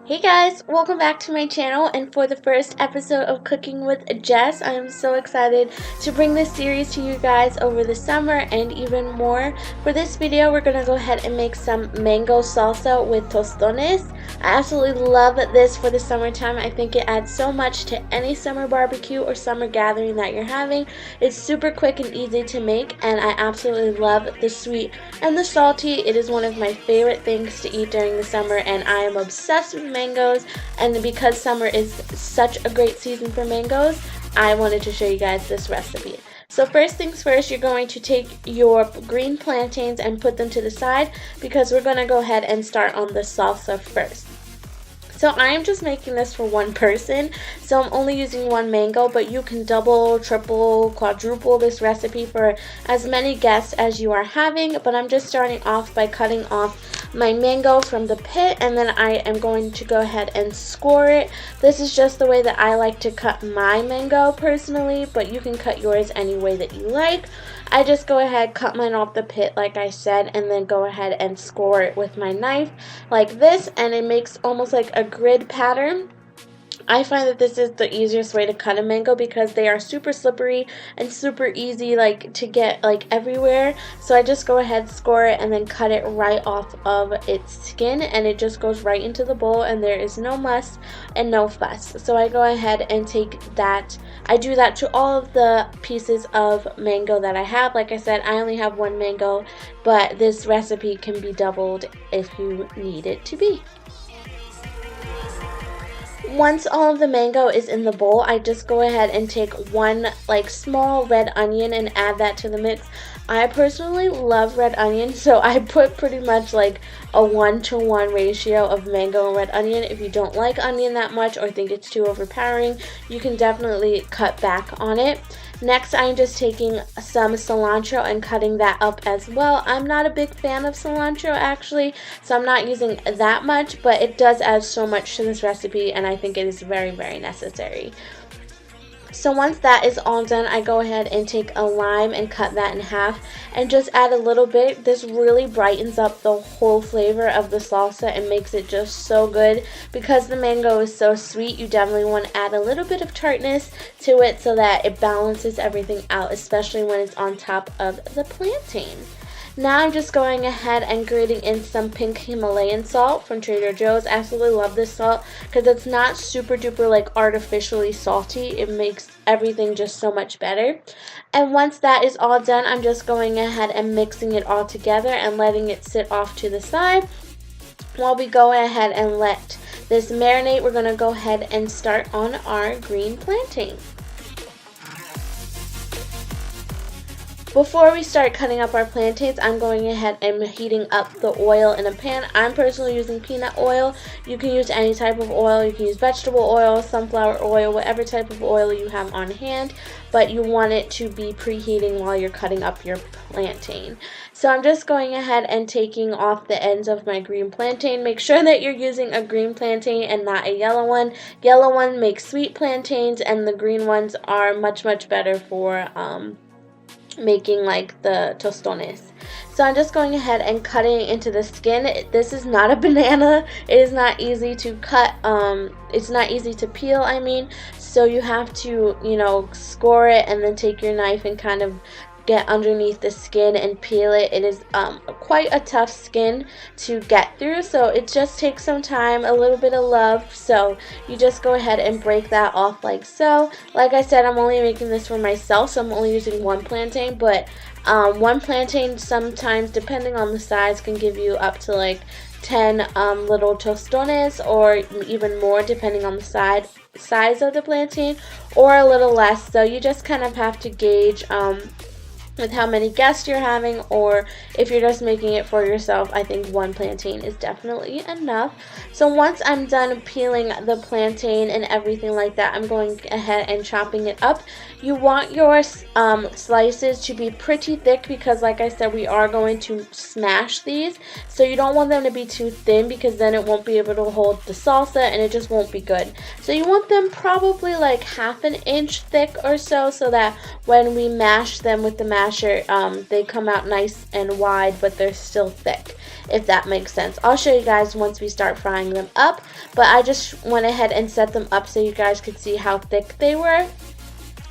Hey guys, welcome back to my channel, and for the first episode of Cooking with Jess, I am so excited to bring this series to you guys over the summer and even more. For this video, we're going to go ahead and make some mango salsa with tostones. I absolutely love this for the summertime. I think it adds so much to any summer barbecue or summer gathering that you're having. It's super quick and easy to make, and I absolutely love the sweet and the salty. It is one of my favorite things to eat during the summer, and I am obsessed with mangoes, and because summer is such a great season for mangoes, I wanted to show you guys this recipe. So first things first, you're going to take your green plantains and put them to the side because we're going to go ahead and start on the salsa first. So I am just making this for one person, so I'm only using one mango, but you can double, triple, quadruple this recipe for as many guests as you are having. But I'm just starting off by cutting off my mango from the pit, and then I am going to go ahead and score it. This is just the way that I like to cut my mango personally, but you can cut yours any way that you like. I just go ahead, cut mine off the pit like I said, and then go ahead and score it with my knife like this, and it makes almost like a grid pattern. I find that this is the easiest way to cut a mango because they are super slippery and super easy to get everywhere. So I just go ahead, score it, and then cut it right off of its skin, and it just goes right into the bowl, and there is no muss and no fuss. So I go ahead and take that. I do that to all of the pieces of mango that I have. Like I said, I only have one mango, but this recipe can be doubled if you need it to be. Once all of the mango is in the bowl, I just go ahead and take one small red onion and add that to the mix. I personally love red onion, so I put pretty much a 1-to-1 ratio of mango and red onion. If you don't like onion that much or think it's too overpowering, you can definitely cut back on it. Next, I'm just taking some cilantro and cutting that up as well. I'm not a big fan of cilantro actually, so I'm not using that much, but it does add so much to this recipe, and I think it is very, very necessary. So once that is all done, I go ahead and take a lime and cut that in half and just add a little bit. This really brightens up the whole flavor of the salsa and makes it just so good. Because the mango is so sweet, you definitely want to add a little bit of tartness to it so that it balances everything out, especially when it's on top of the plantain. Now I'm just going ahead and grating in some pink Himalayan salt from Trader Joe's. I absolutely love this salt because it's not super duper artificially salty. It makes everything just so much better. And once that is all done, I'm just going ahead and mixing it all together and letting it sit off to the side. While we go ahead and let this marinate, we're going to go ahead and start on our green plantain. Before we start cutting up our plantains, I'm going ahead and heating up the oil in a pan. I'm personally using peanut oil. You can use any type of oil. You can use vegetable oil, sunflower oil, whatever type of oil you have on hand, but you want it to be preheating while you're cutting up your plantain. So I'm just going ahead and taking off the ends of my green plantain. Make sure that you're using a green plantain and not a yellow one. Yellow one makes sweet plantains, and the green ones are much, much better for making the tostones. So I'm just going ahead and cutting into the skin. This is not a banana. It is not easy to cut. It's not easy to peel, I mean. So you have to, score it and then take your knife and kind of get underneath the skin and peel it. It is quite a tough skin to get through, so it just takes some time, a little bit of love. So you just go ahead and break that off like so. Like I said, I'm only making this for myself, so I'm only using one plantain, but one plantain sometimes, depending on the size, can give you up to 10 little tostones, or even more depending on the size of the plantain, or a little less. So you just kind of have to gauge with how many guests you're having, or if you're just making it for yourself. I think one plantain is definitely enough. So once I'm done peeling the plantain and everything like that, I'm going ahead and chopping it up. You want your slices to be pretty thick because, like I said, we are going to smash these. So you don't want them to be too thin because then it won't be able to hold the salsa and it just won't be good. So you want them probably half an inch thick or so that when we mash them with the masher, they come out nice and wide, but they're still thick. if that makes sense. I'll show you guys once we start frying them up, but I just went ahead and set them up so you guys could see how thick they were.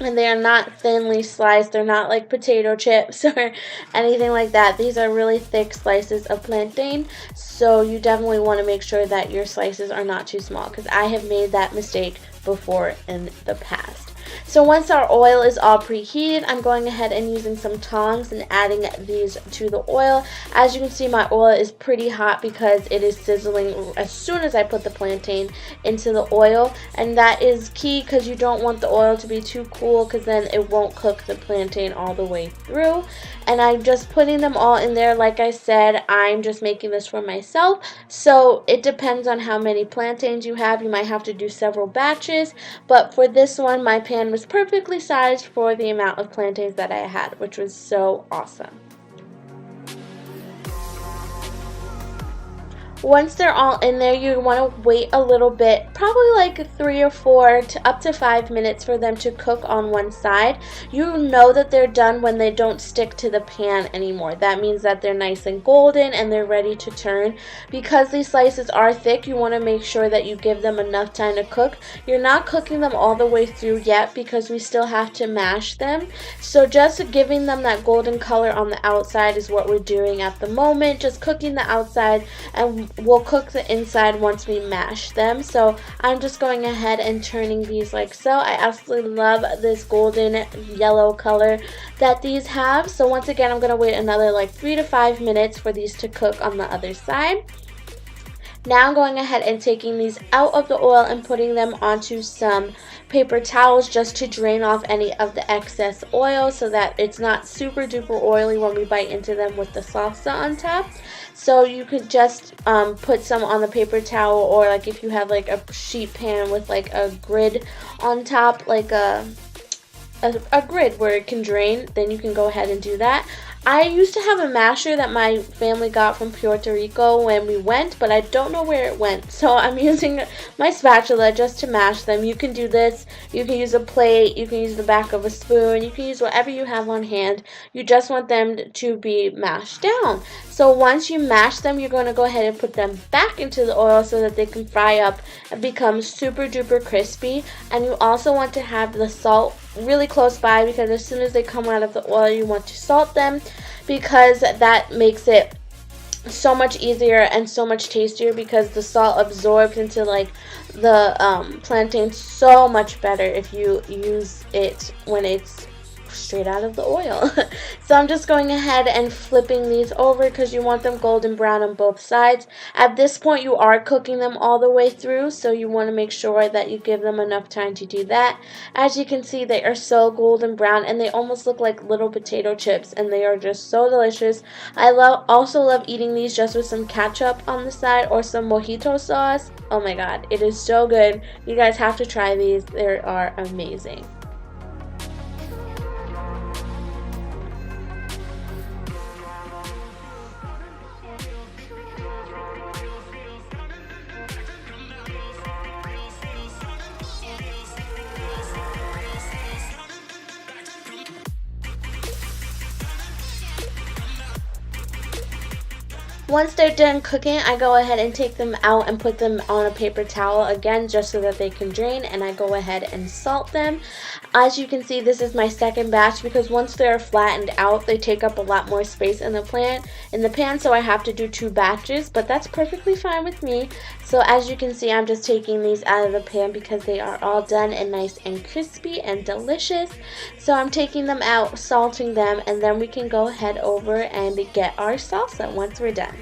And they are not thinly sliced. They're not like potato chips or anything like that. These are really thick slices of plantain. So you definitely want to make sure that your slices are not too small, because I have made that mistake before in the past. So once our oil is all preheated, I'm going ahead and using some tongs and adding these to the oil. As you can see, my oil is pretty hot because it is sizzling as soon as I put the plantain into the oil. And that is key, because you don't want the oil to be too cool, because then it won't cook the plantain all the way through. And I'm just putting them all in there. Like I said, I'm just making this for myself, so it depends on how many plantains you have. You might have to do several batches, but for this one, my pan was perfectly sized for the amount of plantains that I had, which was so awesome. Once they're all in there, you want to wait a little bit, probably like 3 or 4 to up to 5 minutes for them to cook on one side. You know that they're done when they don't stick to the pan anymore. That means that they're nice and golden and they're ready to turn. Because these slices are thick, you want to make sure that you give them enough time to cook. You're not cooking them all the way through yet, because we still have to mash them. So just giving them that golden color on the outside is what we're doing at the moment. Just cooking the outside, and we'll cook the inside once we mash them. So I'm just going ahead and turning these like so. I absolutely love this golden yellow color that these have. So once again, I'm going to wait another like 3 to 5 minutes for these to cook on the other side. Now I'm going ahead and taking these out of the oil and putting them onto some paper towels just to drain off any of the excess oil, so that it's not super duper oily when we bite into them with the salsa on top. So you could just put some on the paper towel, or like if you have like a sheet pan with like a grid on top, like a grid where it can drain, then you can go ahead and do that. I used to have a masher that my family got from Puerto Rico when we went, but I don't know where it went. So I'm using my spatula just to mash them. You can do this. You can use a plate. You can use the back of a spoon. You can use whatever you have on hand. You just want them to be mashed down. So once you mash them, you're going to go ahead and put them back into the oil so that they can fry up and become super duper crispy. And you also want to have the salt really close by, because as soon as they come out of the oil, you want to salt them, because that makes it so much easier and so much tastier, because the salt absorbs into like the plantain so much better if you use it when it's straight out of the oil. So I'm just going ahead and flipping these over, because you want them golden brown on both sides. At this point, you are cooking them all the way through, so you want to make sure that you give them enough time to do that. As you can see, they are so golden brown, and they almost look like little potato chips, and they are just so delicious. I also love eating these just with some ketchup on the side or some mojito sauce. Oh my god, it is so good. You guys have to try these. They are amazing. Once they're done cooking, I go ahead and take them out and put them on a paper towel again, just so that they can drain, and I go ahead and salt them. As you can see, this is my second batch, because once they're flattened out, they take up a lot more space in the pan, so I have to do 2 batches, but that's perfectly fine with me. So as you can see, I'm just taking these out of the pan because they are all done and nice and crispy and delicious. So I'm taking them out, salting them, and then we can go ahead over and get our salsa once we're done.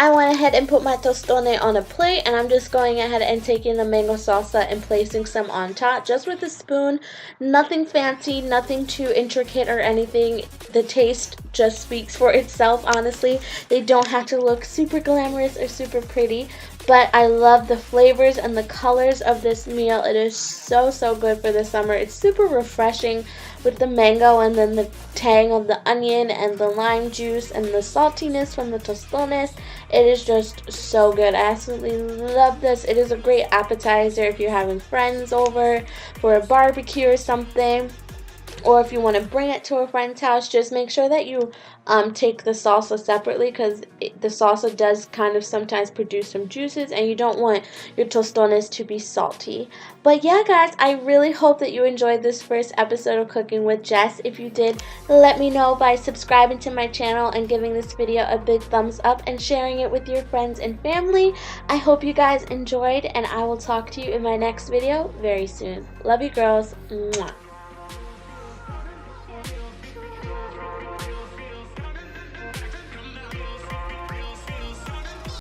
I went ahead and put my tostone on a plate, and I'm just going ahead and taking the mango salsa and placing some on top just with a spoon. Nothing fancy, nothing too intricate or anything. The taste just speaks for itself, honestly. They don't have to look super glamorous or super pretty, but I love the flavors and the colors of this meal. It is so good for the summer. It's super refreshing with the mango and then the tang of the onion and the lime juice and the saltiness from the tostones. It is just so good. I absolutely love this. It is a great appetizer if you're having friends over for a barbecue or something, or if you want to bring it to a friend's house. Just make sure that you take the salsa separately, because the salsa does kind of sometimes produce some juices and you don't want your tostones to be salty. But yeah guys, I really hope that you enjoyed this first episode of Cooking with Jess. If you did, let me know by subscribing to my channel and giving this video a big thumbs up and sharing it with your friends and family. I hope you guys enjoyed, and I will talk to you in my next video very soon. Love you girls. Mwah.